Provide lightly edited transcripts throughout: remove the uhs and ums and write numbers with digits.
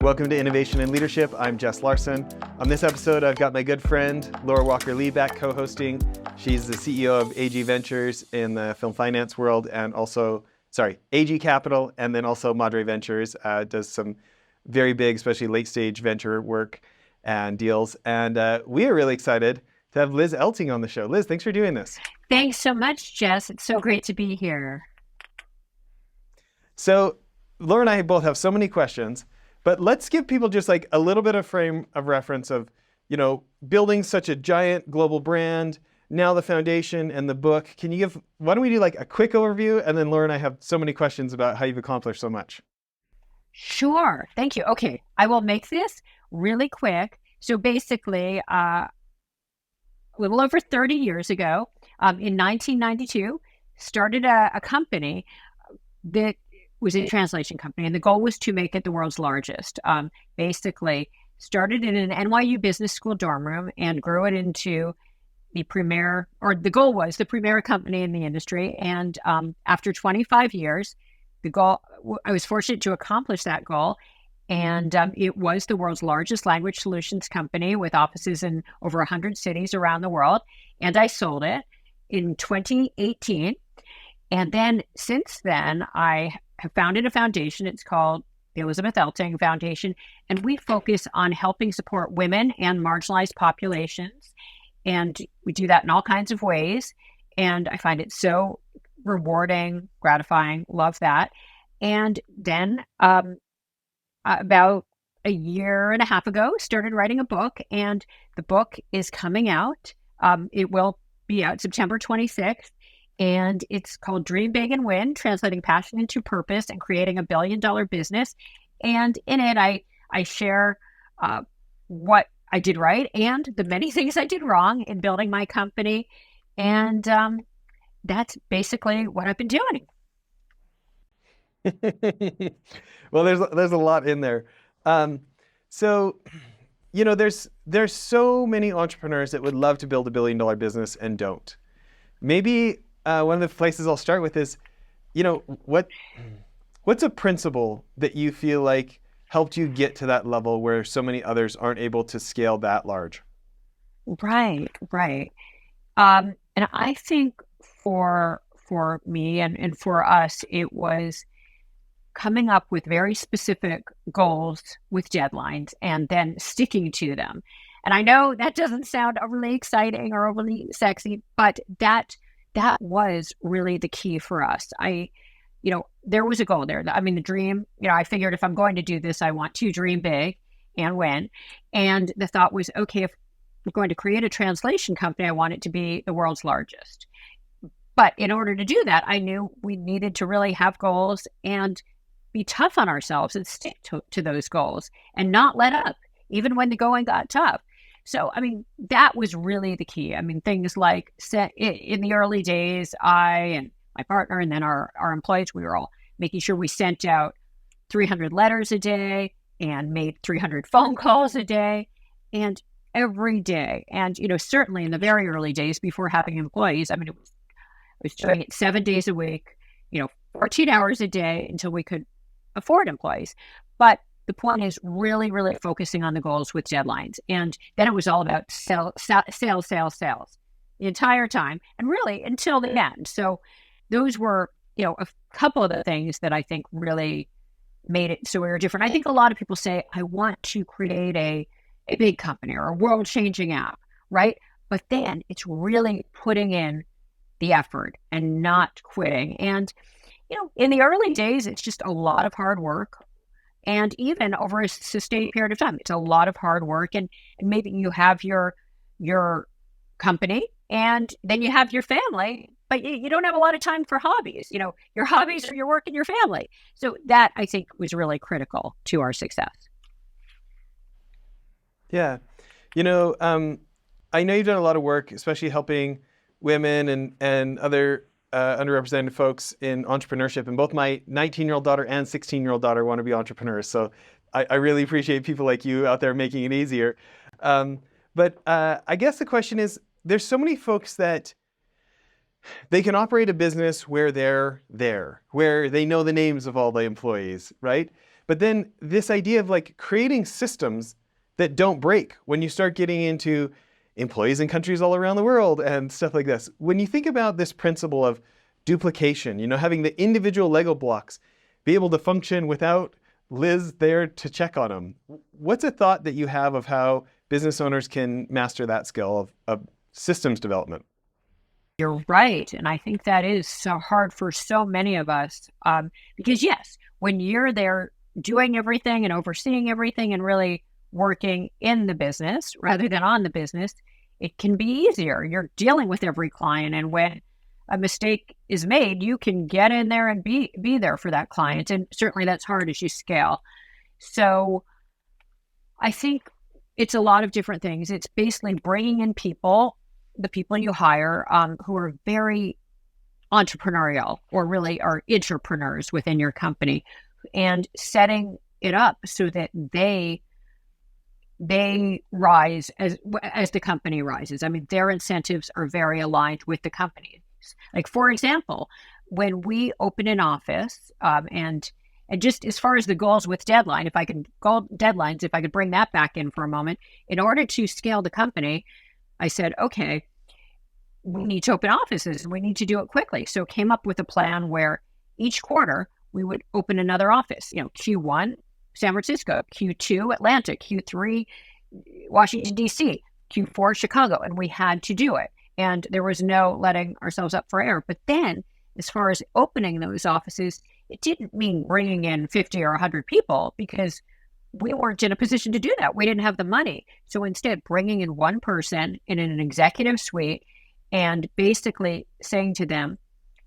Welcome to Innovation and Leadership. I'm Jess Larsen. On this episode, I've got my good friend, Laura Walker-Lee, back co-hosting. She's the CEO of AG Ventures in the film finance world and also, AG Capital, and then also Madre Ventures, does some very big, especially late stage venture work and deals. And we are really excited to have Liz Elting on the show. Liz, thanks for doing this. Thanks so much, Jess. It's so great to be here. So Laura and I both have so many questions, but let's give people just like a little bit of frame of reference of, building such a giant global brand, now the foundation and the book. Why don't we do like a quick overview? And then Laura and I have so many questions about how you've accomplished so much. Sure. Thank you. Okay. I will make this really quick. So basically, a little over 30 years ago, in 1992, started a company that was a translation company, and the goal was to make it the world's largest. Basically, started in an NYU business school dorm room and grew it into the premier company in the industry. And after 25 years, I was fortunate to accomplish that goal. And it was the world's largest language solutions company with offices in over 100 cities around the world. And I sold it in 2018. And then since then, I have founded a foundation. It's called the Liz Elting Foundation. And we focus on helping support women and marginalized populations. And we do that in all kinds of ways. And I find it so rewarding, gratifying, love that. And then about a year and a half ago, started writing a book, and the book is coming out. It will be out September 26th, and it's called Dream Big and Win, Translating Passion into Purpose and Creating a Billion-Dollar Business. And in it, I share what I did right and the many things I did wrong in building my company. And that's basically what I've been doing. Well, there's a lot in there. So there's so many entrepreneurs that would love to build a billion-dollar business and don't. Maybe one of the places I'll start with is, what's a principle that you feel like helped you get to that level where so many others aren't able to scale that large? Right. And I think for me and for us, it was coming up with very specific goals with deadlines and then sticking to them. And I know that doesn't sound overly exciting or overly sexy, but that was really the key for us. There was a goal there. The dream, I figured if I'm going to do this, I want to dream big and win. And the thought was, okay, if I'm going to create a translation company, I want it to be the world's largest. But in order to do that, I knew we needed to really have goals and be tough on ourselves and stick to those goals and not let up, even when the going got tough. So, that was really the key. Things like in the early days, I and my partner and then our employees, we were all making sure we sent out 300 letters a day and made 300 phone calls a day and every day. And, certainly in the very early days before having employees, I was doing it 7 days a week, 14 hours a day until we could afford employees. But the point is really, really focusing on the goals with deadlines. And then it was all about sales the entire time and really until the end. So those were, a couple of the things that I think really made it so we were different. I think a lot of people say, I want to create a big company or a world-changing app, right? But then it's really putting in the effort and not quitting. And, in the early days, it's just a lot of hard work. And even over a sustained period of time, it's a lot of hard work. And maybe you have your company and then you have your family, but you don't have a lot of time for hobbies. Your hobbies are your work and your family. So that, I think, was really critical to our success. Yeah. I know you've done a lot of work, especially helping women and other underrepresented folks in entrepreneurship. And both my 19-year-old daughter and 16-year-old daughter want to be entrepreneurs. So I really appreciate people like you out there making it easier. But I guess the question is, there's so many folks that they can operate a business where they're there, where they know the names of all the employees, right? But then this idea of like creating systems that don't break when you start getting into employees in countries all around the world and stuff like this. When you think about this principle of duplication, having the individual Lego blocks be able to function without Liz there to check on them, what's a thought that you have of how business owners can master that skill of systems development? You're right. And I think that is so hard for so many of us. Because yes, when you're there doing everything and overseeing everything and really working in the business rather than on the business, it can be easier. You're dealing with every client. And when a mistake is made, you can get in there and be there for that client. And certainly that's hard as you scale. So I think it's a lot of different things. It's basically bringing in people, the people you hire who are very entrepreneurial or really are entrepreneurs within your company, and setting it up so that they rise as the company rises. I mean, their incentives are very aligned with the company. Like, for example, when we open an office, and just as far as the goals with deadlines, if I could bring that back in for a moment, in order to scale the company, I said, okay, we need to open offices and we need to do it quickly. So came up with a plan where each quarter we would open another office, Q1, San Francisco, Q2, Atlanta, Q3, Washington, D.C., Q4, Chicago. And we had to do it. And there was no letting ourselves up for air. But then as far as opening those offices, it didn't mean bringing in 50 or 100 people because we weren't in a position to do that. We didn't have the money. So instead, bringing in one person in an executive suite and basically saying to them,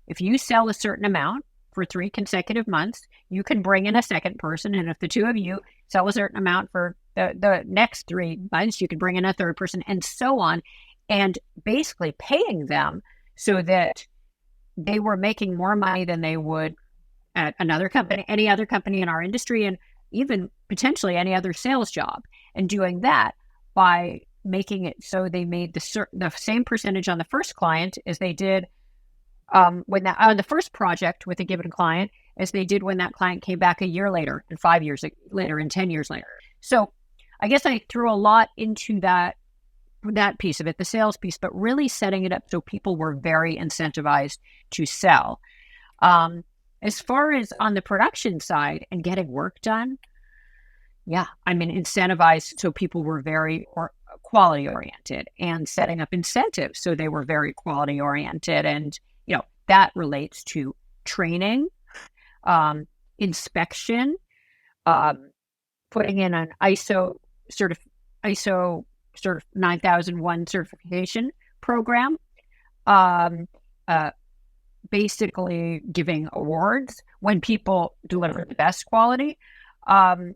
if you sell a certain amount for 3 consecutive months, you can bring in a second person. And if the two of you sell a certain amount for the next 3 months, you can bring in a third person, and so on. And basically paying them so that they were making more money than they would at another company, any other company in our industry, and even potentially any other sales job. And doing that by making it so they made the same percentage on the first client as they did on the first project with a given client as they did when that client came back a year later, and 5 years later, and 10 years later. So I guess I threw a lot into that piece of it, the sales piece, but really setting it up so people were very incentivized to sell. As far as on the production side and getting work done, yeah, I mean, incentivized so people were very quality oriented, and setting up incentives so they were very quality oriented. And, that relates to training, inspection, putting in an ISO 9001 certification program, basically giving awards when people deliver the best quality. There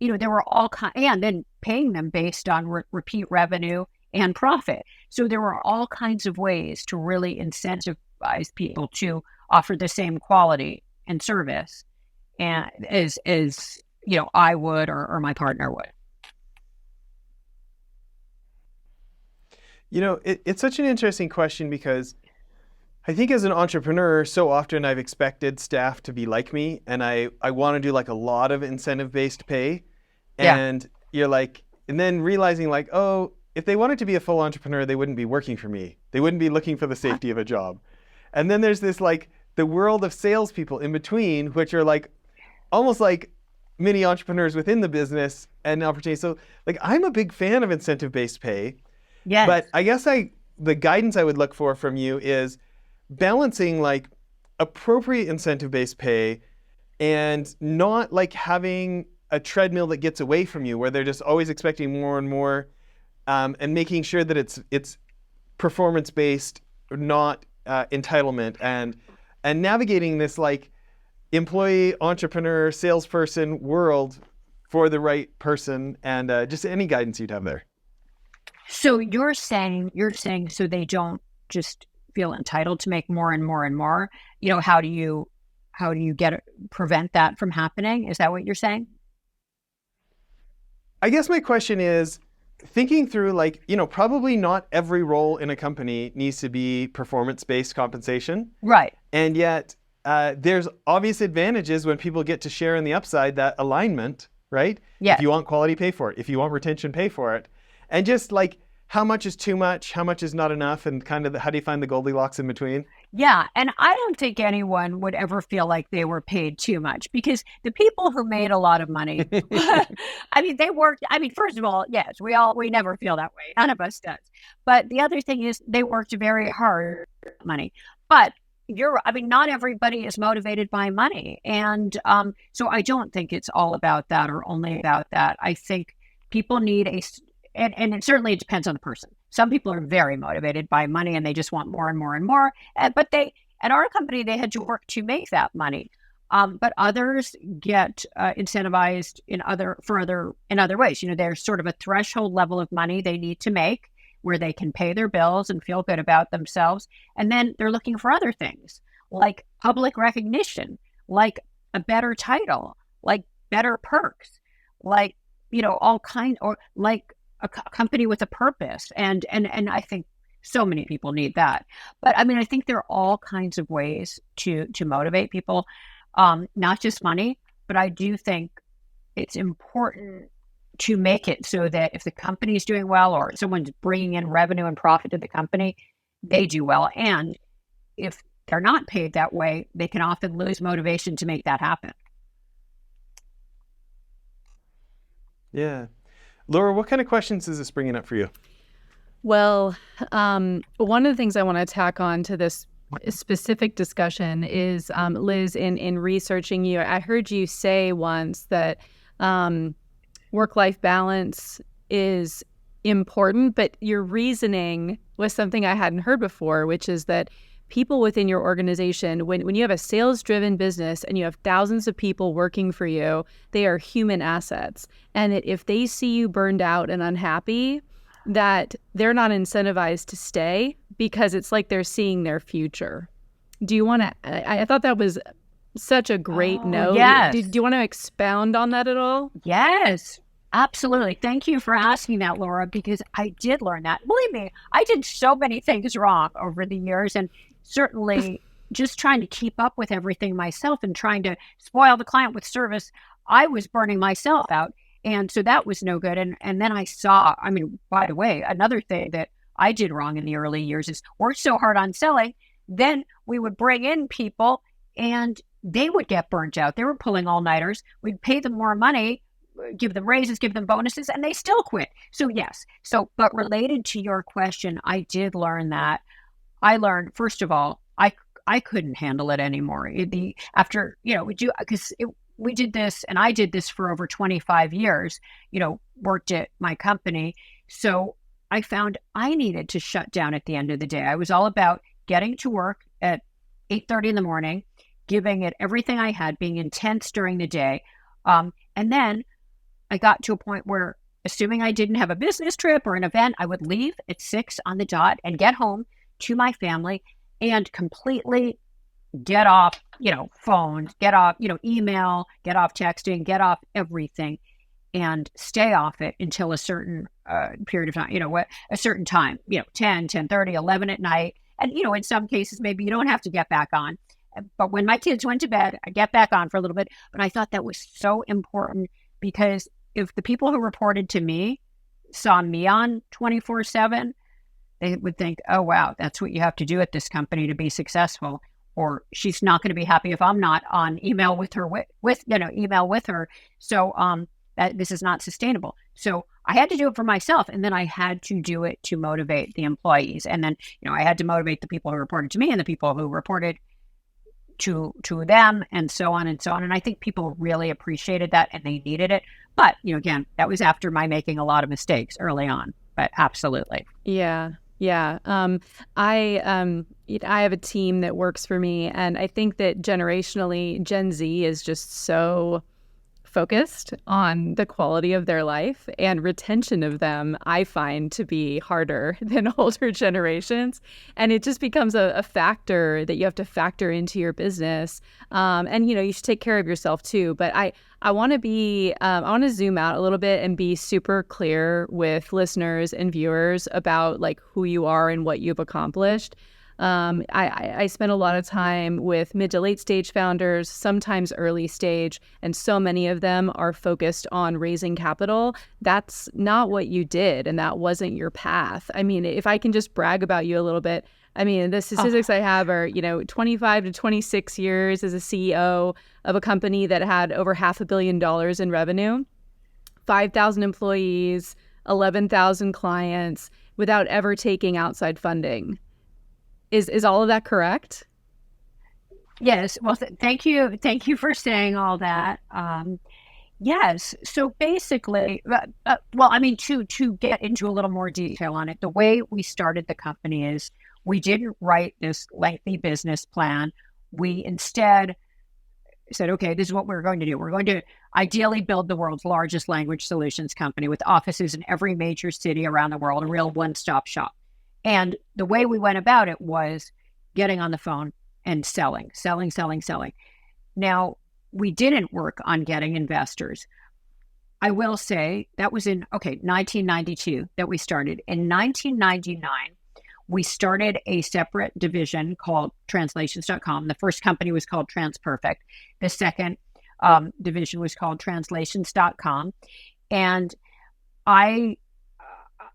were all and then paying them based on repeat revenue and profit. So there were all kinds of ways to really incentivize people to offer the same quality and service, and as I would or my partner would. It's such an interesting question because I think as an entrepreneur, so often I've expected staff to be like me, and I want to do like a lot of incentive-based pay. And you're like, and then realizing like, oh, if they wanted to be a full entrepreneur, they wouldn't be working for me. They wouldn't be looking for the safety of a job. And then there's this like the world of salespeople in between, which are like almost like mini entrepreneurs within the business and opportunity. So like I'm a big fan of incentive-based pay. Yes. But I guess the guidance I would look for from you is balancing like appropriate incentive-based pay and not like having a treadmill that gets away from you where they're just always expecting more and more, and making sure that it's performance-based, not entitlement, and navigating this like employee, entrepreneur, salesperson world for the right person, and just any guidance you'd have there. So you're saying so they don't just feel entitled to make more and more and more. How do you prevent that from happening? Is that what you're saying? I guess my question is thinking through like, probably not every role in a company needs to be performance-based compensation. Right. And yet there's obvious advantages when people get to share in the upside, that alignment, right? Yeah. If you want quality, pay for it. If you want retention, pay for it. And just like, how much is too much? How much is not enough? And kind of how do you find the Goldilocks in between? Yeah. And I don't think anyone would ever feel like they were paid too much, because the people who made a lot of money, I mean, they worked. I mean, first of all, yes, we never feel that way. None of us does. But the other thing is they worked very hard for money. But I mean, not everybody is motivated by money. And so I don't think it's all about that or only about that. I think people need and it certainly depends on the person. Some people are very motivated by money and they just want more and more and more. But at our company, they had to work to make that money. But others get incentivized in other ways. You know, there's sort of a threshold level of money they need to make where they can pay their bills and feel good about themselves. And then they're looking for other things like public recognition, like a better title, like better perks, like, you know, all kind, or like a company with a purpose. And I think so many people need that. But I mean, I think there are all kinds of ways to motivate people, not just money, but I do think it's important to make it so that if the company is doing well or someone's bringing in revenue and profit to the company, they do well. And if they're not paid that way, they can often lose motivation to make that happen. Yeah. Laura, what kind of questions is this bringing up for you? Well, one of the things I want to tack on to this specific discussion is, Liz, in researching you, I heard you say once that work-life balance is important, but your reasoning was something I hadn't heard before, which is that people within your organization, when you have a sales-driven business and you have thousands of people working for you, they are human assets. And that if they see you burned out and unhappy, that they're not incentivized to stay because it's like they're seeing their future. Do you want to, I thought that was such a great note. Yes. Do you want to expound on that at all? Yes, absolutely. Thank you for asking that, Laura, because I did learn that. Believe me, I did so many things wrong over the years, and certainly just trying to keep up with everything myself and trying to spoil the client with service, I was burning myself out. And so that was no good. And then I saw, I mean, by the way, another thing that I did wrong in the early years is work so hard on selling. Then we would bring in people and they would get burnt out. They were pulling all-nighters. We'd pay them more money, give them raises, give them bonuses, and they still quit. So yes. But related to your question, I did learn that. I learned, first of all, I couldn't handle it anymore. After, you know, we did this, and I did this for over 25 years, you know, worked at my company. So I found I needed to shut down at the end of the day. I was all about getting to work at 8:30 in the morning, giving it everything I had, being intense during the day. And then I got to a point where, assuming I didn't have a business trip or an event, I would leave at 6 on the dot and get home to my family and completely get off, you know, phone, get off, you know, email, get off texting, get off everything, and stay off it until a certain period of time, you know, a certain time, you know, 10, 10:30, 11 at night. And, you know, in some cases, maybe you don't have to get back on. But when my kids went to bed, I get back on for a little bit. But I thought that was so important, because if the people who reported to me saw me on 24/7, they would think, oh, wow, that's what you have to do at this company to be successful. Or she's not going to be happy if I'm not on email with her, email with her. So that this is not sustainable. So I had to do it for myself. And then I had to do it to motivate the employees. And then, you know, I had to motivate the people who reported to me and the people who reported to them, and so on and so on. And I think people really appreciated that and they needed it. But, you know, again, that was after my making a lot of mistakes early on. But absolutely. Yeah. Yeah. I have a team that works for me, and I think that generationally, Gen Z is just so focused on the quality of their life, and retention of them I find to be harder than older generations. And it just becomes a factor that you have to factor into your business. And, you know, you should take care of yourself too. But I want to zoom out a little bit and be super clear with listeners and viewers about like who you are and what you've accomplished. I spend a lot of time with mid to late stage founders, sometimes early stage, and so many of them are focused on raising capital. That's not what you did, and that wasn't your path. I mean, if I can just brag about you a little bit, I mean, the statistics I have are, 25 to 26 years as a CEO of a company that had over $500 million in revenue, 5,000 employees, 11,000 clients, without ever taking outside funding. Is all of that correct? Yes. Well, thank you. Thank you for saying all that. Yes. So basically, to get into a little more detail on it, the way we started the company is we didn't write this lengthy business plan. We instead said, okay, this is what we're going to do. We're going to ideally build the world's largest language solutions company with offices in every major city around the world, a real one-stop shop. And the way we went about it was getting on the phone and selling. Now, we didn't work on getting investors. I will say that was in 1992 that we started. In 1999, we started a separate division called translations.com. The first company was called TransPerfect. The second division was called translations.com. And I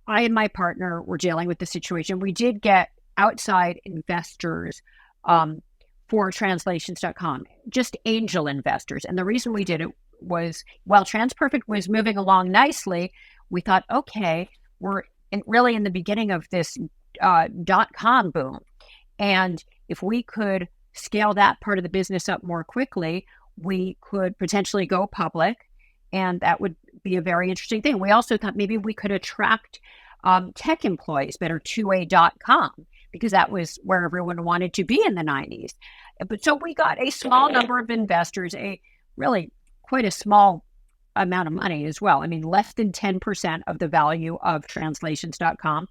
and my partner were dealing with the situation. We did get outside investors for translations.com, just angel investors. And the reason we did it was, while TransPerfect was moving along nicely, we thought, okay, we're really in the beginning of this .com boom. And if we could scale that part of the business up more quickly, we could potentially go public. And that would be a very interesting thing. We also thought maybe we could attract tech employees that are to a .com, because that was where everyone wanted to be in the 90s. But so we got a small number of investors, quite a small amount of money as well. I mean, less than 10% of the value of translations.com.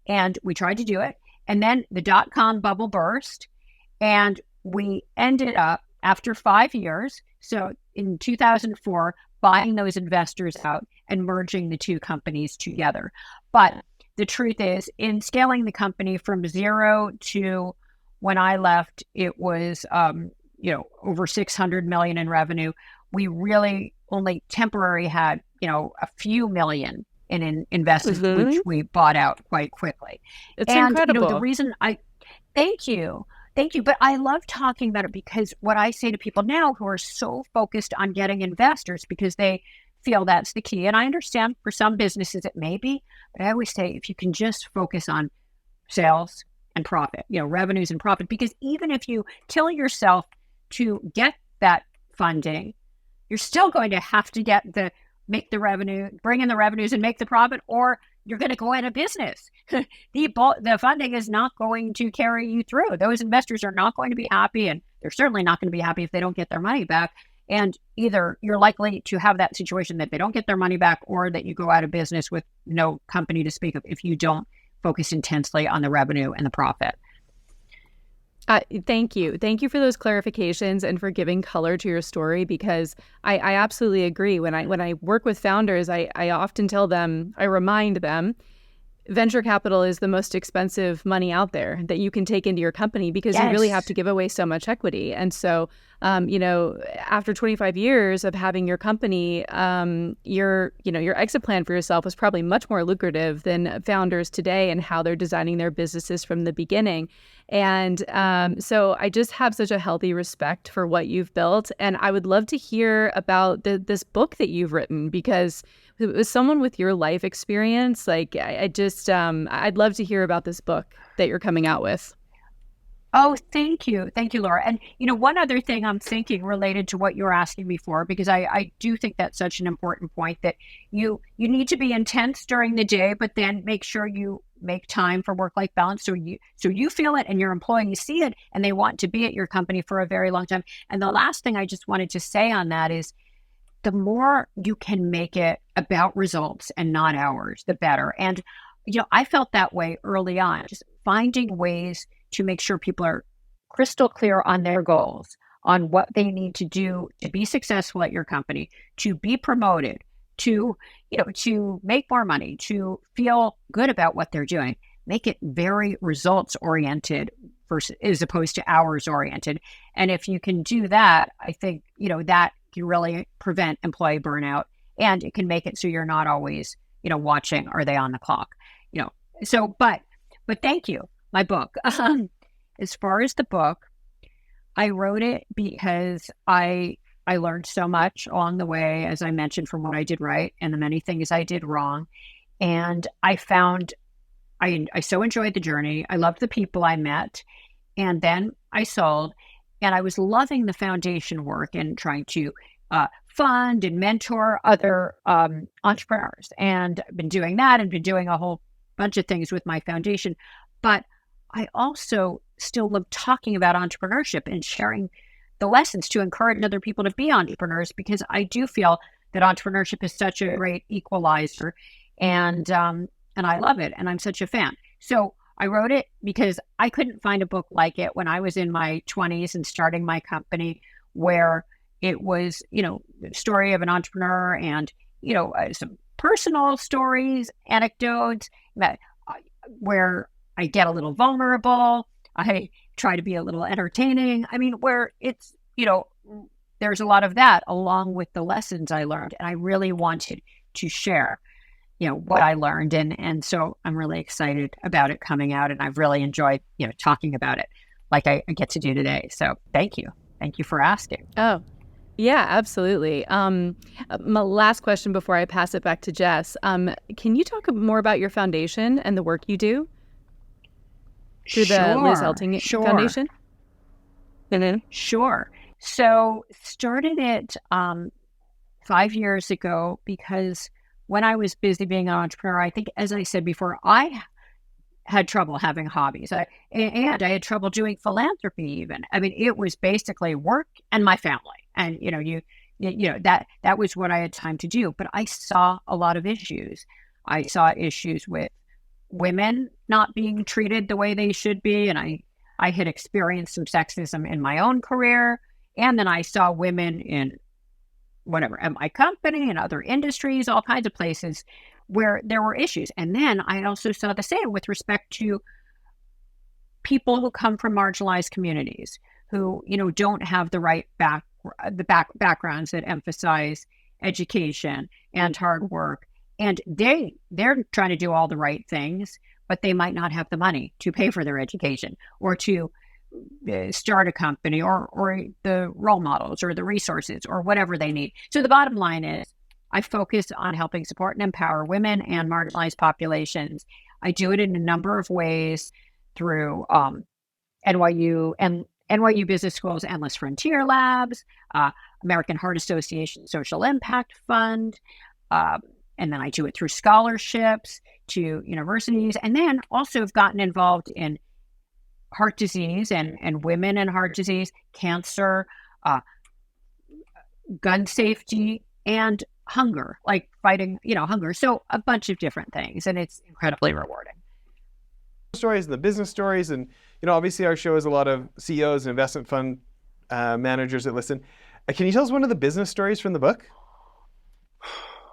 And we tried to do it. And then the .com bubble burst, and we ended up, after 5 years, so in 2004, buying those investors out and merging the two companies together. But the truth is, in scaling the company from zero to when I left, it was over 600 million in revenue. We really only temporarily had a few million in investments, which we bought out quite quickly. It's incredible. The reason thank you. But I love talking about it, because what I say to people now who are so focused on getting investors, because they feel that's the key. And I understand for some businesses it may be, but I always say, if you can just focus on sales and profit, revenues and profit, because even if you kill yourself to get that funding, you're still going to have to make the revenue, bring in the revenues and make the profit, or you're going to go out of business. The funding is not going to carry you through. Those investors are not going to be happy, and they're certainly not going to be happy if they don't get their money back. And either you're likely to have that situation that they don't get their money back, or that you go out of business with no company to speak of if you don't focus intensely on the revenue and the profit. Thank you. Thank you for those clarifications and for giving color to your story, because I absolutely agree. When I work with founders, I often tell them, I remind them, venture capital is the most expensive money out there that you can take into your company, because you really have to give away so much equity. And so, after 25 years of having your company, your exit plan for yourself was probably much more lucrative than founders today and how they're designing their businesses from the beginning. And so I just have such a healthy respect for what you've built. And I would love to hear about this book that you've written, because as someone with your life experience, I'd love to hear about this book that you're coming out with. Oh, thank you. Thank you, Laura. And, one other thing I'm thinking related to what you were asking me for, because I do think that's such an important point, that you need to be intense during the day, but then make sure you make time for work-life balance, so you feel it and your employees see it and they want to be at your company for a very long time. And the last thing I just wanted to say on that is, the more you can make it about results and not hours, the better. And, I felt that way early on, just finding ways to make sure people are crystal clear on their goals, on what they need to do to be successful at your company, to be promoted, to make more money, to feel good about what they're doing. Make it very results oriented, versus as opposed to hours oriented. And if you can do that, I think, that can really prevent employee burnout, and it can make it so you're not always, watching, are they on the clock? So, but thank you. My book. As far as the book, I wrote it because I learned so much along the way, as I mentioned, from what I did right and the many things I did wrong. And I found I so enjoyed the journey. I loved the people I met. And then I sold, and I was loving the foundation work and trying to fund and mentor other entrepreneurs. And I've been doing that and been doing a whole bunch of things with my foundation. But I also still love talking about entrepreneurship and sharing the lessons to encourage other people to be entrepreneurs, because I do feel that entrepreneurship is such a great equalizer, and I love it, and I'm such a fan. So I wrote it because I couldn't find a book like it when I was in my 20s and starting my company, where it was, the story of an entrepreneur and, some personal stories, anecdotes, where I get a little vulnerable. I try to be a little entertaining. I mean, where it's, there's a lot of that along with the lessons I learned. And I really wanted to share, what I learned. And so I'm really excited about it coming out. And I've really enjoyed, talking about it like I get to do today. So thank you. Thank you for asking. Oh, yeah, absolutely. My last question before I pass it back to Jess. Can you talk more about your foundation and the work you do through the Liz Elting Foundation? Sure. So started it 5 years ago because when I was busy being an entrepreneur, I think, as I said before, I had trouble having hobbies. And I had trouble doing philanthropy even. I mean, it was basically work and my family. And, that was what I had time to do. But I saw a lot of issues. I saw issues with women not being treated the way they should be. And I had experienced some sexism in my own career. And then I saw women in at my company and other industries, all kinds of places where there were issues. And then I also saw the same with respect to people who come from marginalized communities who, don't have the right backgrounds that emphasize education and hard work. And they're trying to do all the right things, but they might not have the money to pay for their education or to start a company or the role models or the resources or whatever they need. So the bottom line is I focus on helping support and empower women and marginalized populations. I do it in a number of ways through NYU and NYU Business School's Endless Frontier Labs, American Heart Association Social Impact Fund, and then I do it through scholarships to universities, and then also have gotten involved in heart disease and women and heart disease, cancer, gun safety, and hunger, like fighting, hunger. So a bunch of different things, and it's incredibly rewarding. Stories and the business stories, and obviously our show has a lot of CEOs and investment fund managers that listen. Can you tell us one of the business stories from the book?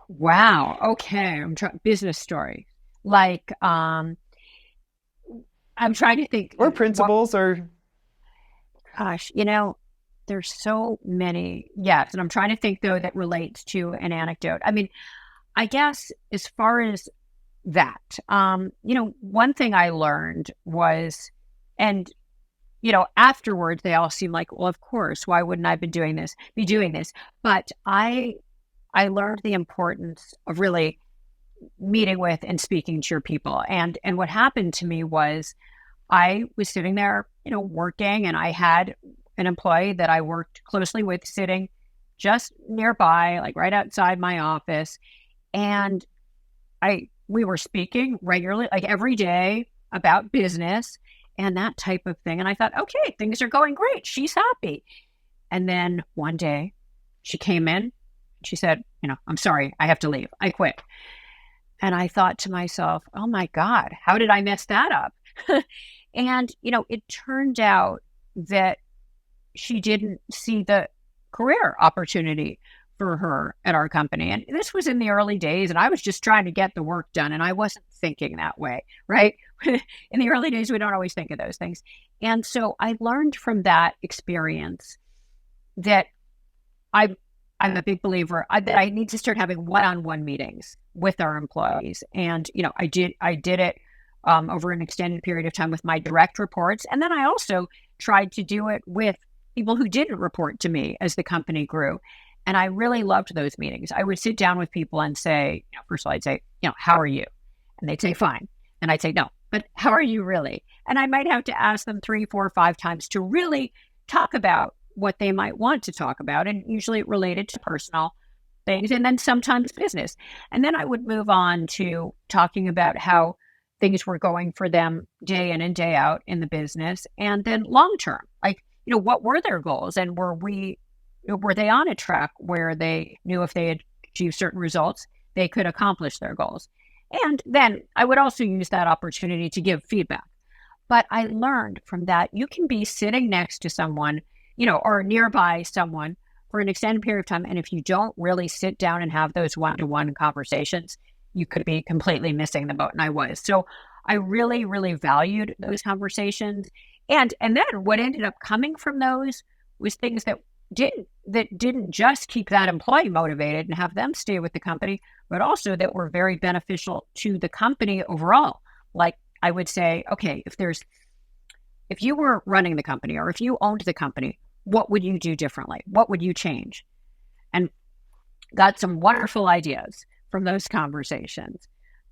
Wow. Okay. Business story. Like, I'm trying to think. Or principles or. Gosh, there's so many. Yes. And I'm trying to think, though, that relates to an anecdote. I mean, I guess as far as that, one thing I learned was, and, afterwards they all seem like, well, of course, why wouldn't I be doing this? But I learned the importance of really meeting with and speaking to your people. And what happened to me was I was sitting there, working, and I had an employee that I worked closely with sitting just nearby, like right outside my office. And we were speaking regularly, like every day, about business and that type of thing. And I thought, okay, things are going great. She's happy. And then one day she came in, she said, I'm sorry, I have to leave. I quit. And I thought to myself, oh my God, how did I mess that up? And, it turned out that she didn't see the career opportunity for her at our company. And this was in the early days, and I was just trying to get the work done, and I wasn't thinking that way, right? in the early days, we don't always think of those things. And so I learned from that experience that I'm a big believer that I need to start having one-on-one meetings with our employees. And, I did it over an extended period of time with my direct reports. And then I also tried to do it with people who didn't report to me as the company grew. And I really loved those meetings. I would sit down with people and say, first of all, I'd say, how are you? And they'd say, fine. And I'd say, no, but how are you really? And I might have to ask them 3, 4, 5 times to really talk about what they might want to talk about. And usually related to personal things, and then sometimes business. And then I would move on to talking about how things were going for them day in and day out in the business. And then long term, like, what were their goals? And were they on a track where they knew if they had achieved certain results, they could accomplish their goals? And then I would also use that opportunity to give feedback. But I learned from that, you can be sitting next to someone, or nearby someone for an extended period of time. And if you don't really sit down and have those one-to-one conversations, you could be completely missing the boat. And I was. So I really, really valued those conversations. And then what ended up coming from those was things that didn't just keep that employee motivated and have them stay with the company, but also that were very beneficial to the company overall. Like I would say, okay, if you were running the company or if you owned the company, what would you do differently? What would you change? And got some wonderful ideas from those conversations.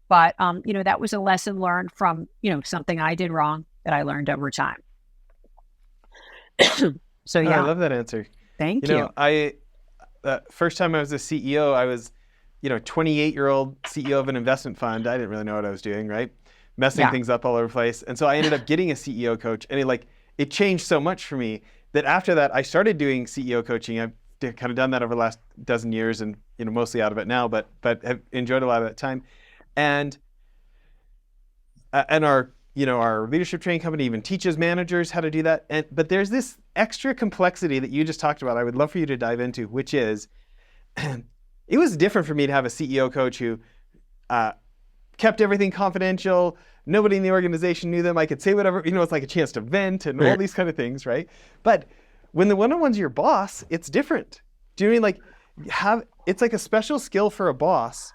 But, that was a lesson learned from, something I did wrong that I learned over time. So, yeah. I love that answer. Thank you. First time I was a CEO, I was, 28-year-old CEO of an investment fund. I didn't really know what I was doing, right? Messing things up all over the place. And so I ended up getting a CEO coach, and it changed so much for me that after that, I started doing CEO coaching. I've kind of done that over the last dozen years and, mostly out of it now, but have enjoyed a lot of that time. And our leadership training company even teaches managers how to do that. But there's this extra complexity that you just talked about I would love for you to dive into, which is it was different for me to have a CEO coach who kept everything confidential. Nobody in the organization knew them. I could say whatever, it's like a chance to vent and all these kind of things, right? But when the one-on-one's your boss, it's different. Do you mean it's like a special skill for a boss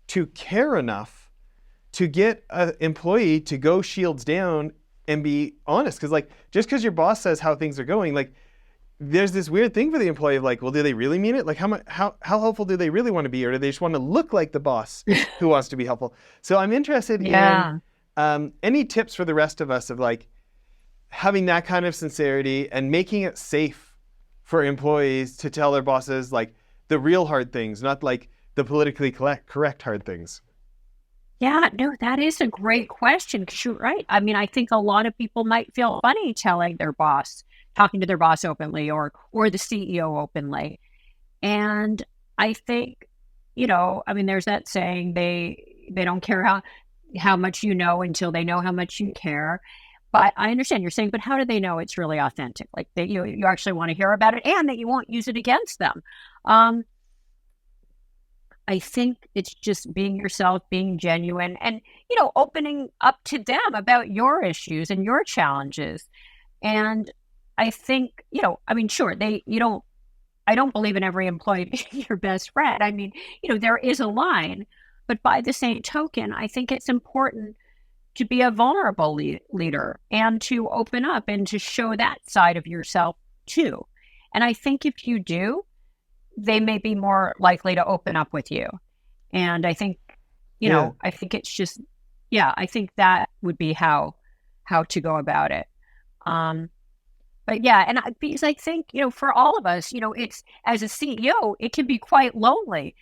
to care enough to get an employee to go shields down and be honest? Because just because your boss says how things are going, there's this weird thing for the employee of well, do they really mean it? How helpful do they really want to be? Or do they just want to look like the boss who wants to be helpful? So I'm interested in any tips for the rest of us of having that kind of sincerity and making it safe for employees to tell their bosses the real hard things, not the politically correct hard things. Yeah, no, that is a great question. 'Cause you're right. I mean, I think a lot of people might feel funny talking to their boss openly or the CEO openly. And I think, there's that saying, they don't care how much you know until they know how much you care. But I understand you're saying, but how do they know it's really authentic? That you actually want to hear about it and that you won't use it against them. I think it's just being yourself, being genuine, and, opening up to them about your issues and your challenges. And I think, sure, I don't believe in every employee being your best friend. I mean, there is a line, but by the same token, I think it's important to be a vulnerable leader and to open up and to show that side of yourself too. And I think if you do, they may be more likely to open up with you. And I think, I think it's just, I think that would be how to go about it. But because I think, for all of us, it's as a CEO, it can be quite lonely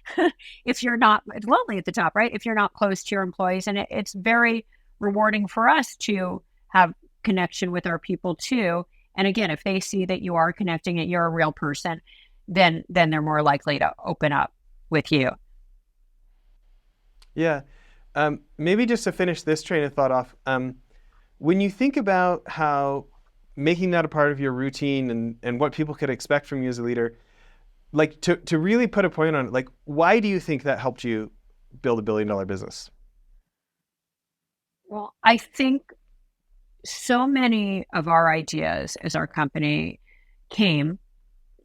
if you're not lonely at the top, right? If you're not close to your employees, and it's very rewarding for us to have connection with our people too. And again, if they see that you are connecting, that you're a real person, then they're more likely to open up with you. Yeah. Maybe just to finish this train of thought off, when you think about how making that a part of your routine and what people could expect from you as a leader, to really put a point on it, why do you think that helped you build $1 billion business? Well, I think so many of our ideas as our company came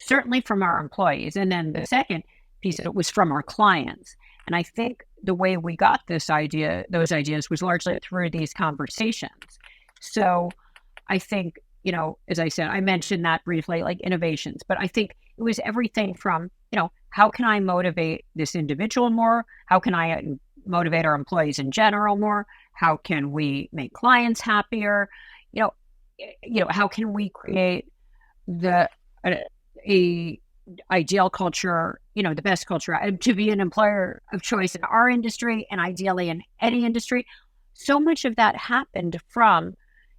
certainly from our employees. And then the second piece of it was from our clients. And I think the way we got those ideas was largely through these conversations. So I think, as I said, I mentioned that briefly, like innovations, but I think it was everything from, how can I motivate this individual more? How can I motivate our employees in general more? How can we make clients happier? How can we create the a ideal culture, the best culture to be an employer of choice in our industry and ideally in any industry? So much of that happened from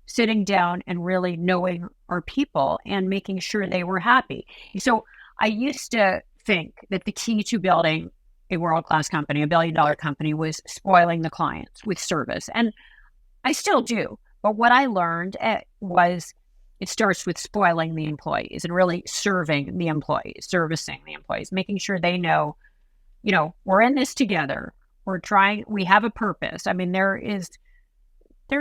sitting down and really knowing our people and making sure they were happy. So I used to think that the key to building a world-class company, a billion-dollar company, was spoiling the clients with service. And I still do. But what I learned was it starts with spoiling the employees and really serving the employees, servicing the employees, making sure they know, we're in this together. We have a purpose. I mean, there's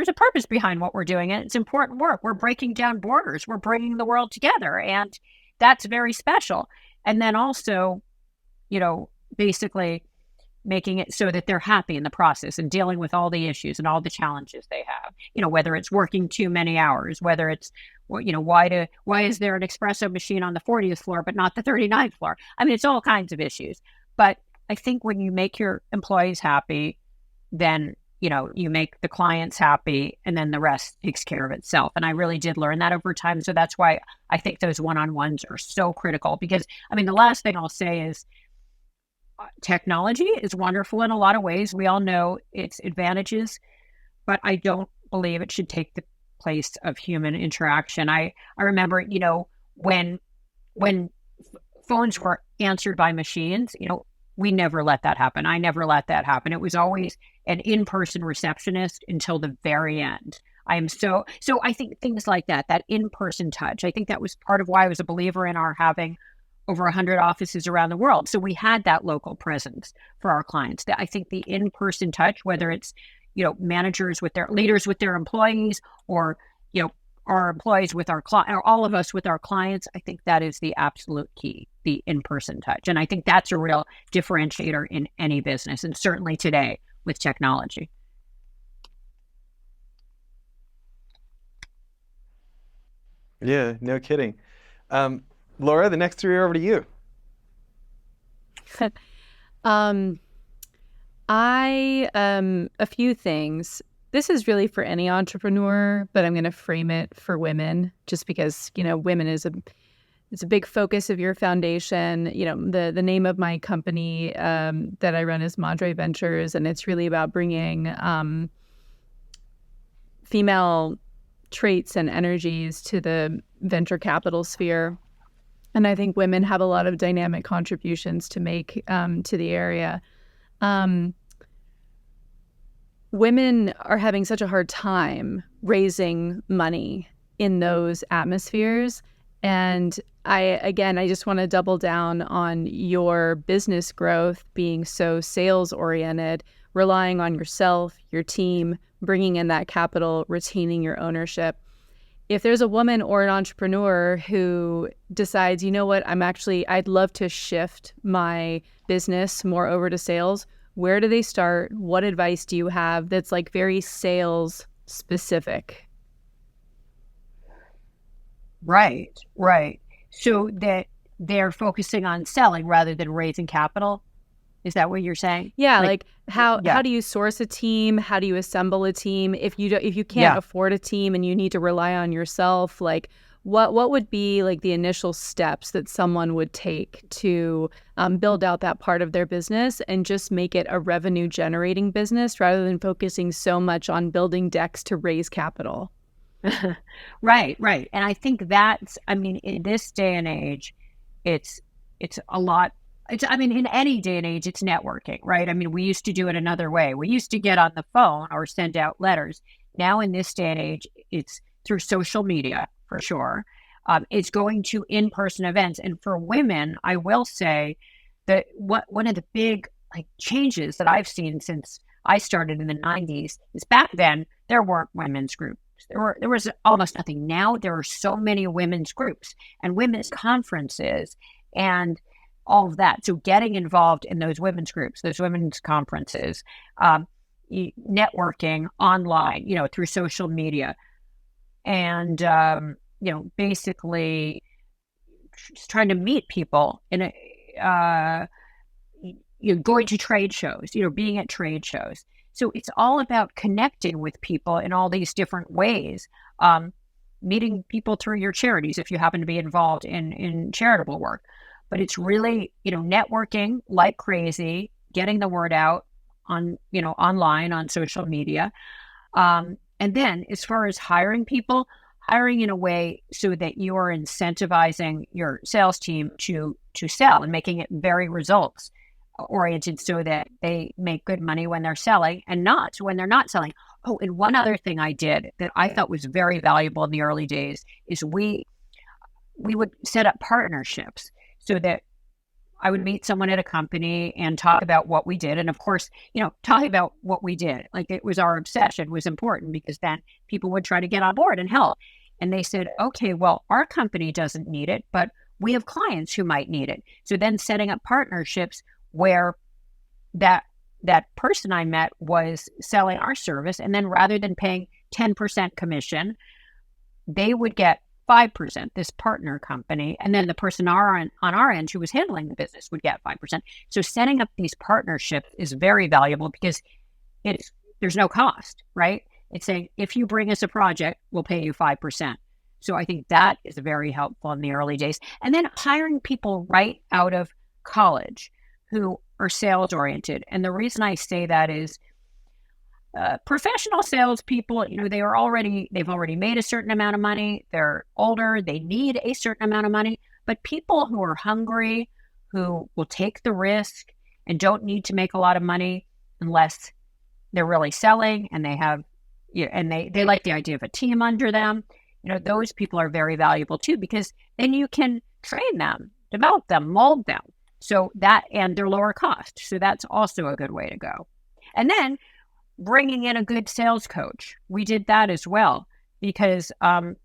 a purpose behind what we're doing, and it's important work. We're breaking down borders. We're bringing the world together, and that's very special. And then also, basically making it so that they're happy in the process and dealing with all the issues and all the challenges they have, whether it's working too many hours, whether it's, why is there an espresso machine on the 40th floor, but not the 39th floor? I mean, it's all kinds of issues. But I think when you make your employees happy, then, you make the clients happy, and then the rest takes care of itself. And I really did learn that over time. So that's why I think those one-on-ones are so critical, because, the last thing I'll say is, technology is wonderful in a lot of ways. We all know its advantages, but I don't believe it should take the place of human interaction. I remember, when phones were answered by machines, we never let that happen. I never let that happen. It was always an in-person receptionist until the very end. So I think things like that in-person touch, I think that was part of why I was a believer in our having over 100 offices around the world. So we had that local presence for our clients. I think the in-person touch, whether it's, managers with their leaders with their employees, or, our employees with our clients, or all of us with our clients, I think that is the absolute key, the in-person touch. And I think that's a real differentiator in any business, and certainly today with technology. Yeah, no kidding. Laura, the next three are over to you. A few things. This is really for any entrepreneur, but I'm going to frame it for women, just because, women is a big focus of your foundation. The name of my company that I run is Madre Ventures, and it's really about bringing female traits and energies to the venture capital sphere. And I think women have a lot of dynamic contributions to make to the area. Women are having such a hard time raising money in those atmospheres. And I just want to double down on your business growth being so sales oriented, relying on yourself, your team, bringing in that capital, retaining your ownership. If there's a woman or an entrepreneur who decides, I'd love to shift my business more over to sales, where do they start? What advice do you have that's like very sales specific? Right. So that they're focusing on selling rather than raising capital. Is that what you're saying? Yeah, how do you source a team? How do you assemble a team? If you can't afford a team and you need to rely on yourself, what would be the initial steps that someone would take to build out that part of their business and just make it a revenue generating business rather than focusing so much on building decks to raise capital? Right. And I think that's, in this day and age, it's a lot. In any day and age, it's networking, right? We used to do it another way. We used to get on the phone or send out letters. Now, in this day and age, it's through social media, for sure. It's going to in-person events. And for women, I will say that one of the big changes that I've seen since I started in the 90s is back then, there weren't women's groups. There was almost nothing. Now there are so many women's groups and women's conferences and all of that. So getting involved in those women's groups, those women's conferences, networking online, through social media, and basically just trying to meet people in going to trade shows, being at trade shows. So it's all about connecting with people in all these different ways, meeting people through your charities if you happen to be involved in charitable work. But it's really, networking like crazy, getting the word out on, online, on social media. And then as far as hiring people, hiring in a way so that you are incentivizing your sales team to sell and making it very results oriented so that they make good money when they're selling and not when they're not selling. Oh, and one other thing I did that I thought was very valuable in the early days is we would set up partnerships so that I would meet someone at a company and talk about what we did. And of course, talking about what we did, like it was our obsession, was important because then people would try to get on board and help. And they said, okay, well, our company doesn't need it, but we have clients who might need it. So then setting up partnerships where that person I met was selling our service, and then rather than paying 10% commission, they would get 5%, this partner company, and then the person on our end who was handling the business would get 5%. So setting up these partnerships is very valuable because there's no cost, right? It's saying, if you bring us a project, we'll pay you 5%. So I think that is very helpful in the early days. And then hiring people right out of college who are sales oriented. And the reason I say that is professional salespeople, they've already made a certain amount of money. They're older. They need a certain amount of money. But people who are hungry, who will take the risk and don't need to make a lot of money unless they're really selling and they have, and they like the idea of a team under them. Those people are very valuable too, because then you can train them, develop them, mold them. So that, and they're lower cost. So that's also a good way to go. And then bringing in a good sales coach. We did that as well because, it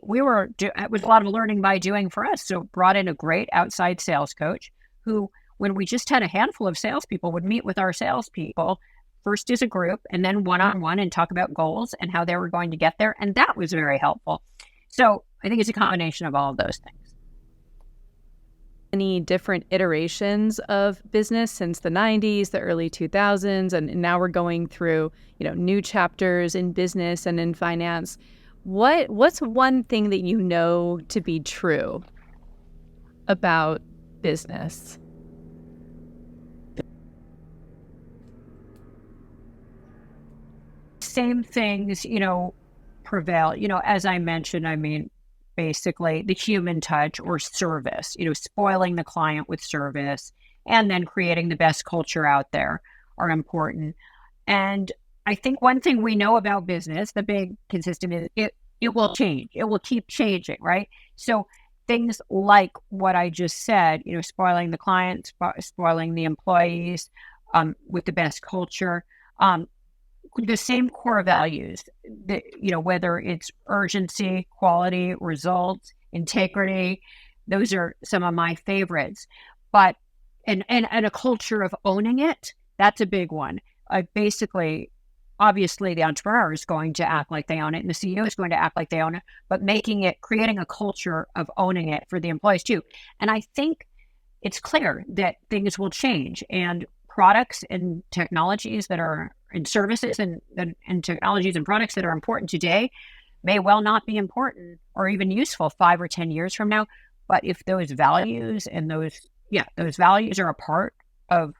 was a lot of learning by doing for us. So brought in a great outside sales coach who, when we just had a handful of salespeople, would meet with our salespeople first as a group and then one-on-one and talk about goals and how they were going to get there. And that was very helpful. So I think it's a combination of all of those things. Any different iterations of business since the 90s, the early 2000s, and now we're going through, new chapters in business and in finance. What's one thing that you know to be true about business? Same things, prevail. As I mentioned, basically the human touch or service, spoiling the client with service and then creating the best culture out there are important. And I think one thing we know about business, the big consistent, is it will change. It will keep changing, right? So things like what I just said, spoiling the clients, spoiling the employees with the best culture, the same core values, whether it's urgency, quality, results, integrity, those are some of my favorites. But, and a culture of owning it, that's a big one. Basically, obviously the entrepreneur is going to act like they own it and the CEO is going to act like they own it, but creating a culture of owning it for the employees too. And I think it's clear that things will change, and products and technologies that are in services and technologies and products that are important today may well not be important or even useful 5 or 10 years from now. But if those values and those values are a part of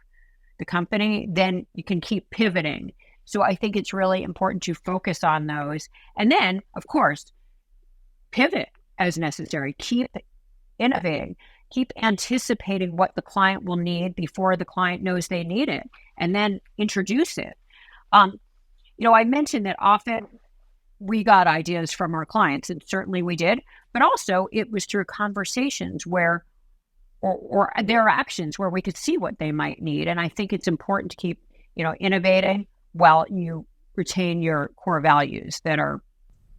the company, then you can keep pivoting. So I think it's really important to focus on those. And then, of course, pivot as necessary. Keep innovating. Keep anticipating what the client will need before the client knows they need it, and then introduce it. I mentioned that often we got ideas from our clients, and certainly we did, but also it was through conversations where, or their actions where we could see what they might need. And I think it's important to keep, innovating while you retain your core values that are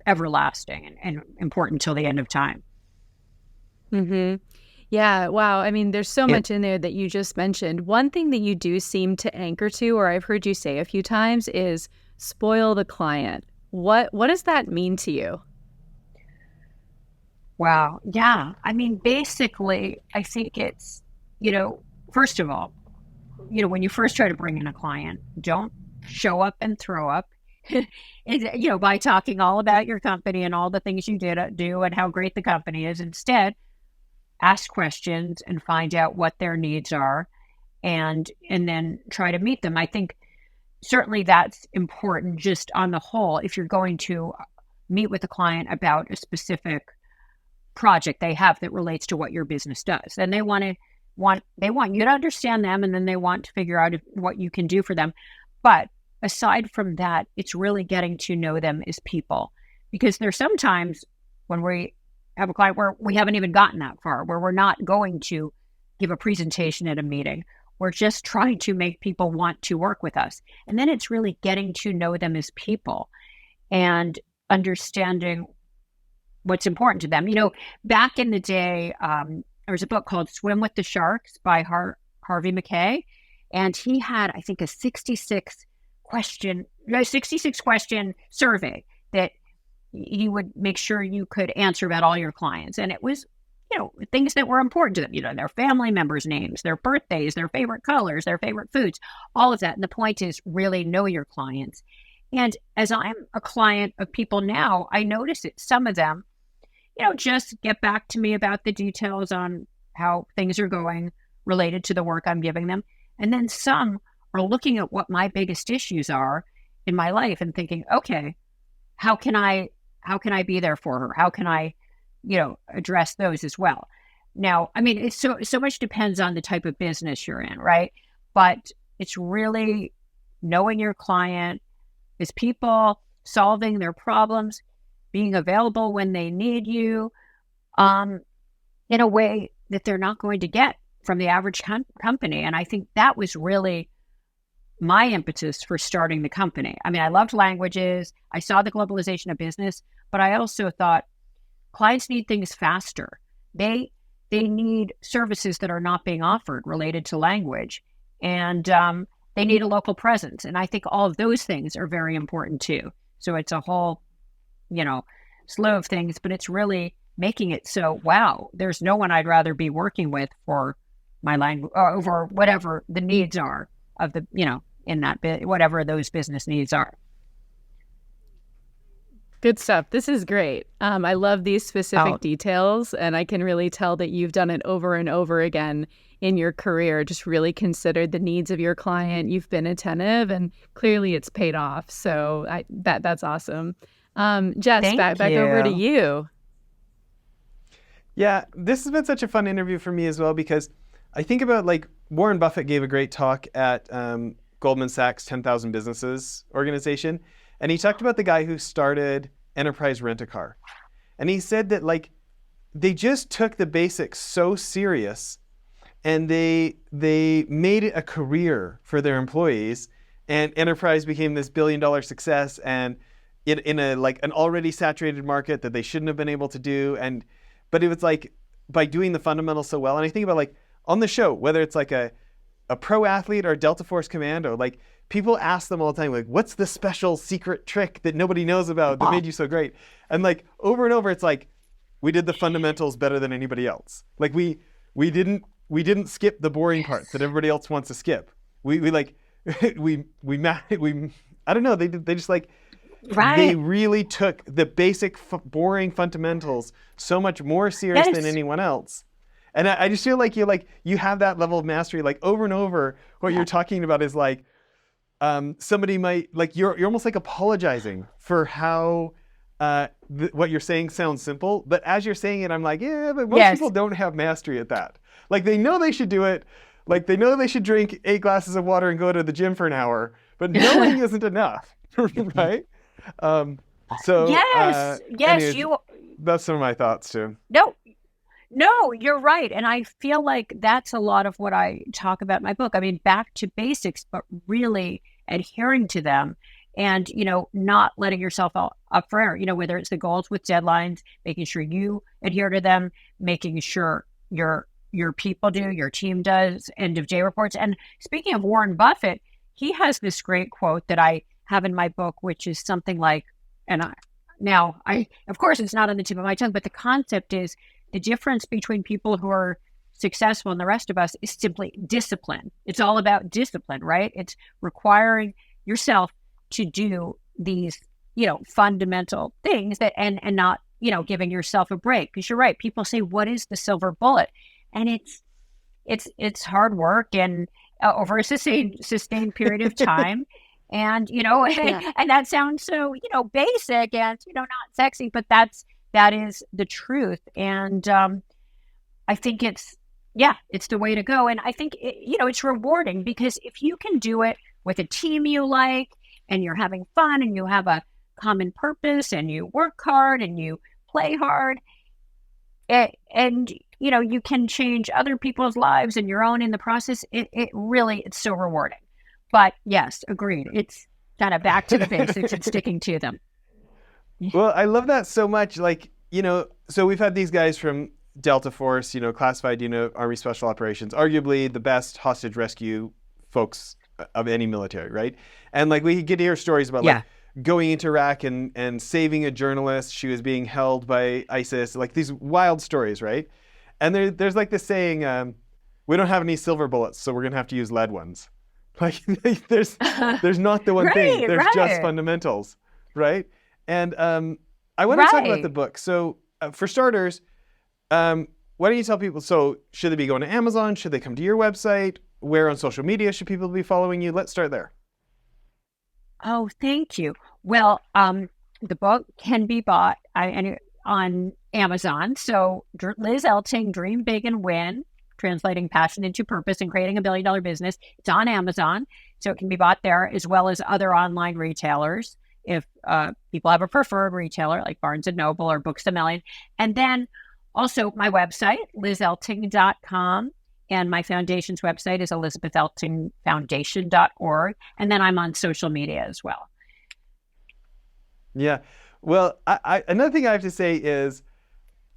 everlasting and important till the end of time. Mm-hmm. Yeah. Wow. I mean, there's so Yeah. much in there that you just mentioned. One thing that you do seem to anchor to, or I've heard you say a few times, is spoil the client. What does that mean to you? Wow. Yeah. I mean, basically, I think it's, first of all, when you first try to bring in a client, don't show up and throw up, by talking all about your company and all the things you do and how great the company is. Instead, ask questions and find out what their needs are and then try to meet them. I think certainly that's important just on the whole. If you're going to meet with a client about a specific project they have that relates to what your business does, and they want you to understand them, and then they want to figure out what you can do for them. But aside from that, it's really getting to know them as people, because there's sometimes when we have a client where we haven't even gotten that far, where we're not going to give a presentation at a meeting. We're just trying to make people want to work with us. And then it's really getting to know them as people and understanding what's important to them. Back in the day, there was a book called Swim with the Sharks by Harvey Mackay. And he had, I think, a 66 question survey that he would make sure you could answer about all your clients. And it was, things that were important to them, their family members' names, their birthdays, their favorite colors, their favorite foods, all of that. And the point is really know your clients. And as I'm a client of people now, I notice it. Some of them, just get back to me about the details on how things are going related to the work I'm giving them. And then some are looking at what my biggest issues are in my life and thinking, okay, how can I be there for her? How can I, address those as well? Now, I mean, it's so much depends on the type of business you're in, right? But it's really knowing your client as people, solving their problems, being available when they need you, in a way that they're not going to get from the average company. And I think that was really my impetus for starting the company. I mean, I loved languages. I saw the globalization of business, but I also thought clients need things faster. They need services that are not being offered related to language, and they need a local presence. And I think all of those things are very important too. So it's a whole, slew of things, but it's really making it so, wow, there's no one I'd rather be working with for my language over whatever the needs are of the, in that bit, whatever those business needs are. Good stuff. This is great. I love these specific details, and I can really tell that you've done it over and over again in your career. Just really considered the needs of your client. You've been attentive, and clearly it's paid off. So that's awesome. Jess, back over to you. Yeah, this has been such a fun interview for me as well, because I think about Warren Buffett gave a great talk at Goldman Sachs 10,000 Businesses organization. And he talked about the guy who started Enterprise Rent-A-Car. And he said that they just took the basics so serious, and they made it a career for their employees. And Enterprise became this billion-dollar success, and in a an already saturated market that they shouldn't have been able to do. But it was by doing the fundamentals so well. And I think about on the show, whether it's a pro athlete or a Delta Force Commando, people ask them all the time, what's the special secret trick that nobody knows about that made you so great? And over and over, it's we did the fundamentals better than anybody else. We didn't skip the boring parts that everybody else wants to skip. We I don't know. They just right. They really took the basic boring fundamentals so much more serious than anyone else. And I just feel you have that level of mastery, over and over. What you're talking about is somebody might you're almost apologizing for how what you're saying sounds simple, but as you're saying it, I'm yeah, but most people don't have mastery at that. They know they should do it, they know they should drink 8 glasses of water and go to the gym for an hour, but knowing isn't enough, right? So yes, anyways, that's some of my thoughts too. No, you're right. And I feel that's a lot of what I talk about in my book. I mean, back to basics, but really adhering to them and, not letting yourself up for error, whether it's the goals with deadlines, making sure you adhere to them, making sure your people do, your team does, end of day reports. And speaking of Warren Buffett, he has this great quote that I have in my book, which is something like, of course, it's not on the tip of my tongue, but the concept is the difference between people who are successful and the rest of us is simply discipline. It's all about discipline, right? It's requiring yourself to do these, fundamental things that, and not, giving yourself a break. Because you're right. People say, what is the silver bullet? And it's hard work and over a sustained period of time. And, and that sounds so, basic and, not sexy, but that is the truth. And I think it's the way to go. And I think, it's rewarding because if you can do it with a team you like and you're having fun and you have a common purpose and you work hard and you play hard and you can change other people's lives and your own in the process, it's so rewarding. But yes, agreed. It's kind of back to the basics and sticking to them. Well, I love that so much. Like, so we've had these guys from Delta Force, classified, Army Special Operations, arguably the best hostage rescue folks of any military, right? And like we get to hear stories about like going into Iraq and saving a journalist. She was being held by ISIS, like these wild stories, right? And there's like this saying, we don't have any silver bullets, so we're going to have to use lead ones. Like there's not the one thing. There's just fundamentals, right? And I want to talk about the book. So for starters, why don't you tell people, so should they be going to Amazon? Should they come to your website? Where on social media should people be following you? Let's start there. Oh, thank you. Well, the book can be bought on Amazon. So Liz Elting, Dream Big and Win, Translating Passion into Purpose and Creating a $1 billion Business. It's on Amazon. So it can be bought there as well as other online retailers. If people have a preferred retailer like Barnes & Noble or Books A Million. And then also my website, lizelting.com. And my foundation's website is elizabetheltingfoundation.org. And then I'm on social media as well. Yeah. Well, I another thing I have to say is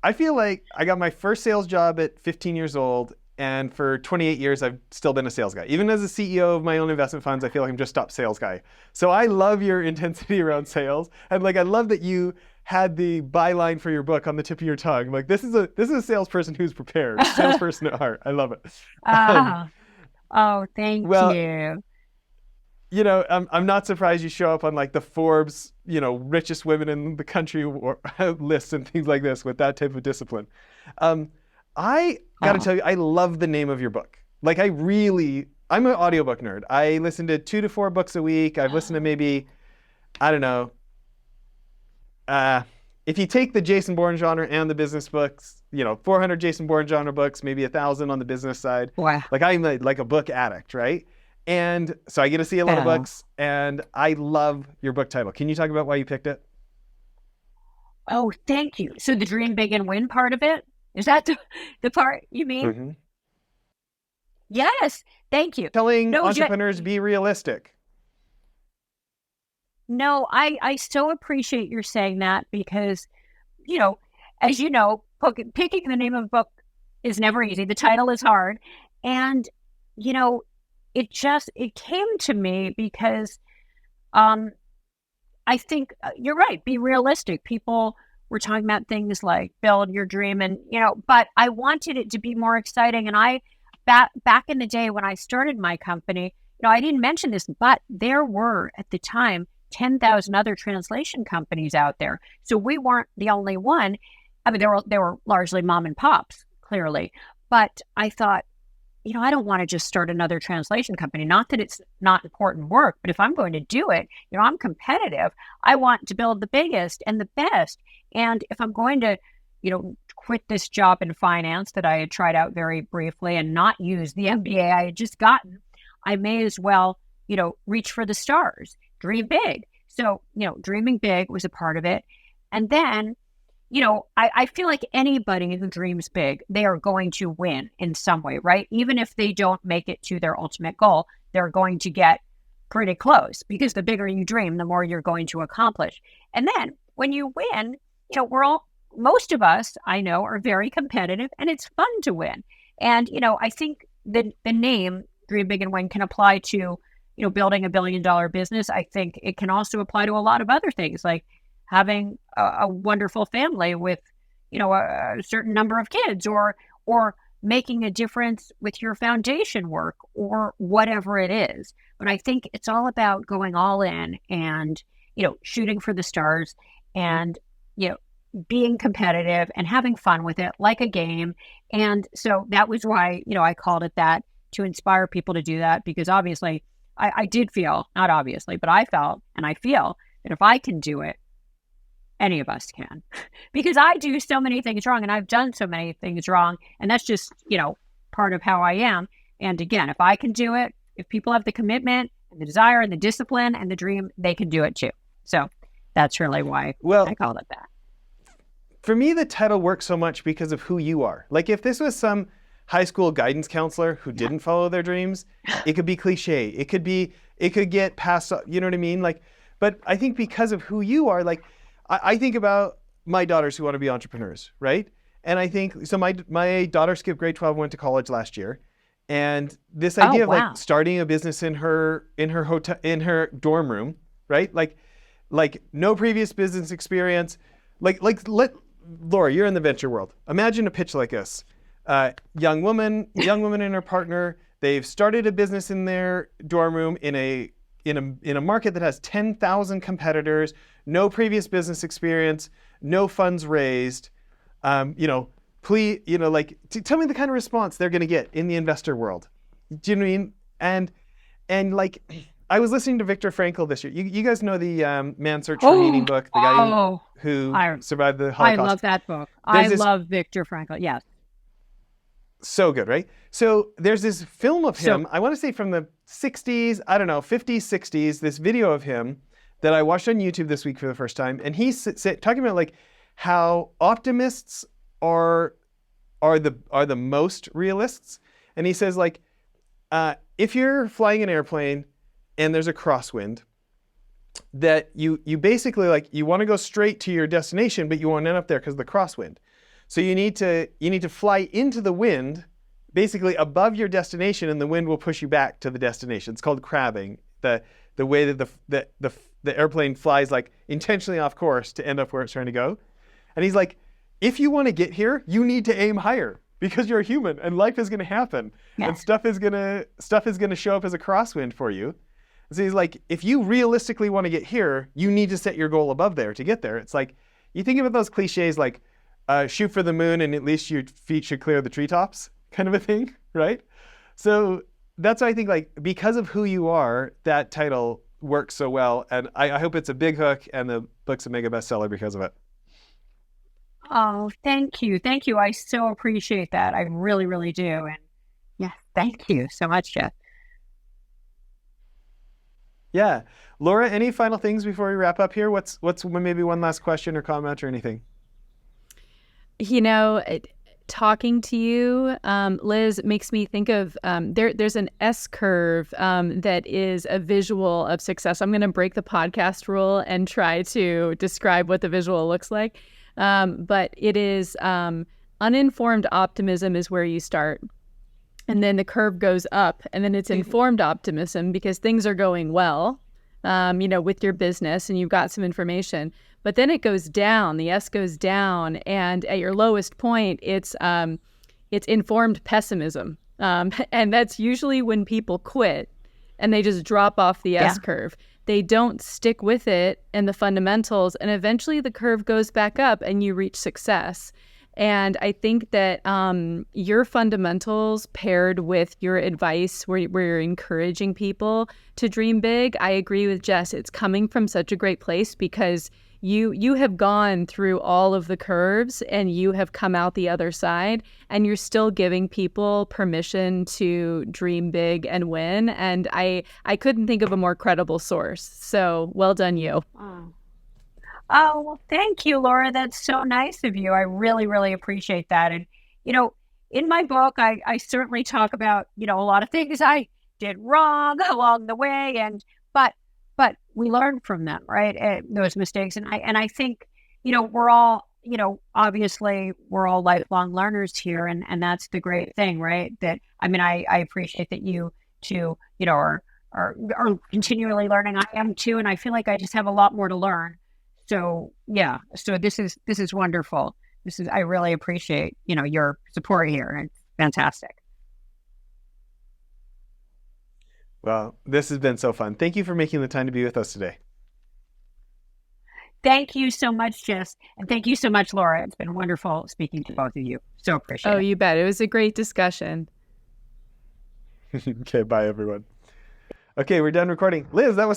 I feel like I got my first sales job at 15 years old. And for 28 years, I've still been a sales guy. Even as a CEO of my own investment funds, I feel like I'm just top sales guy. So I love your intensity around sales. And like, I love that you had the byline for your book on the tip of your tongue. Like, this is a salesperson who's prepared, salesperson at heart. I love it. Thank you. I'm not surprised you show up on like the Forbes, richest women in the country lists and things like this with that type of discipline. I got to tell you, I love the name of your book. Like I'm an audiobook nerd. I listen to 2 to 4 books a week. I've listened to maybe, I don't know, if you take the Jason Bourne genre and the business books, 400 Jason Bourne genre books, maybe 1,000 on the business side. Wow. Like I'm like a book addict, right? And so I get to see a lot of books and I love your book title. Can you talk about why you picked it? Oh, thank you. So the Dream Big and Win part of it? Is that the part you mean? Mm-hmm. Yes. Thank you. Telling entrepreneurs be realistic. No, I so appreciate your saying that because, as you know, picking the name of a book is never easy. The title is hard. And, it came to me because I think you're right. Be realistic. People were talking about things like build your dream and, but I wanted it to be more exciting. And back in the day when I started my company, I didn't mention this, but there were at the time 10,000 other translation companies out there. So we weren't the only one. I mean, they were largely mom and pops, clearly. But I thought, I don't want to just start another translation company. Not that it's not important work, but if I'm going to do it, I'm competitive. I want to build the biggest and the best. And if I'm going to, quit this job in finance that I had tried out very briefly and not use the MBA I had just gotten, I may as well, reach for the stars, dream big. So, dreaming big was a part of it. And then, I feel like anybody who dreams big, they are going to win in some way, right? Even if they don't make it to their ultimate goal, they're going to get, pretty close, because the bigger you dream, the more you're going to accomplish. And then when you win, most of us, I know, are very competitive, and it's fun to win. And, I think the name Dream Big and Win can apply to, building $1 billion business. I think it can also apply to a lot of other things, like having a wonderful family with, a certain number of kids, or making a difference with your foundation work, or whatever it is. But I think it's all about going all in and, shooting for the stars, and, being competitive and having fun with it like a game. And so that was why, I called it that, to inspire people to do that, because obviously I did feel, not obviously, but I felt and I feel that if I can do it, any of us can, because I do so many things wrong, and I've done so many things wrong. And that's just, part of how I am. And again, if I can do it, if people have the commitment and the desire and the discipline and the dream, they can do it too. So that's really why I called it that. For me, the title works so much because of who you are. Like, if this was some high school guidance counselor who didn't follow their dreams, it could be cliche. It could get passed, you know what I mean? Like, but I think because of who you are, like, I think about my daughters who want to be entrepreneurs, right? And I think, so my daughter skipped grade 12, went to college last year. And this idea of like starting a business in her hotel, in her dorm room, right? Like no previous business experience. Laura, you're in the venture world. Imagine a pitch like this. Young woman and her partner, they've started a business in their dorm room in a market that has 10,000 competitors, no previous business experience, no funds raised. Please, tell me the kind of response they're going to get in the investor world. Do you know what I mean? And like, I was listening to Viktor Frankl this year. You guys know the Man's Search for Meaning book, the guy who survived the Holocaust. I love that book. I love Viktor Frankl. Yes. So good, right? So there's this film of him, I want to say from the 60s, 50s, 60s, this video of him that I watched on YouTube this week for the first time. And he's talking about like how optimists are the most realists. And he says like, if you're flying an airplane and there's a crosswind, that you basically like, you want to go straight to your destination, but you won't end up there because of the crosswind. So you need to fly into the wind, basically above your destination, and the wind will push you back to the destination. It's called crabbing, the way that the airplane flies like intentionally off course to end up where it's trying to go. And he's like, if you want to get here, you need to aim higher, because you're a human and life is going to happen, and stuff is going to show up as a crosswind for you. And so he's like, if you realistically want to get here, you need to set your goal above there to get there. It's like, you think about those cliches like, shoot for the moon and at least your feet should clear the treetops, kind of a thing, right? So that's why I think, like, because of who you are, that title works so well. And I hope it's a big hook and the book's a mega bestseller because of it. Oh, thank you. Thank you. I so appreciate that. I really, really do. And yeah, thank you so much, Jeff. Yeah. Laura, any final things before we wrap up here? What's maybe one last question or comment or anything? Talking to you, Liz, makes me think of there's an S curve that is a visual of success. I'm going to break the podcast rule and try to describe what the visual looks like. But it is uninformed optimism is where you start. And then the curve goes up, and then it's informed optimism because things are going well, with your business and you've got some information. But then it goes down, the S goes down, and at your lowest point, it's informed pessimism. And that's usually when people quit and they just drop off the S curve. They don't stick with it and the fundamentals, and eventually the curve goes back up and you reach success. And I think that your fundamentals paired with your advice where you're encouraging people to dream big, I agree with Jess. It's coming from such a great place because you have gone through all of the curves and you have come out the other side, and you're still giving people permission to dream big and win. And I couldn't think of a more credible source. So well done, you. Oh, well, thank you, Laura. That's so nice of you. I really, really appreciate that. And, in my book, I certainly talk about, a lot of things I did wrong along the way. And but we learn from them, right? Those mistakes. And I think, we're all, obviously we're all lifelong learners here. And that's the great thing, right? That, I appreciate that you too, are continually learning. I am too. And I feel like I just have a lot more to learn. So yeah, so this is wonderful. I really appreciate, your support here. It's fantastic. Well, this has been so fun. Thank you for making the time to be with us today. Thank you so much, Jess. And thank you so much, Laura. It's been wonderful speaking to both of you. So appreciate it. Oh, you bet. It was a great discussion. Okay, bye everyone. Okay, we're done recording. Liz, that was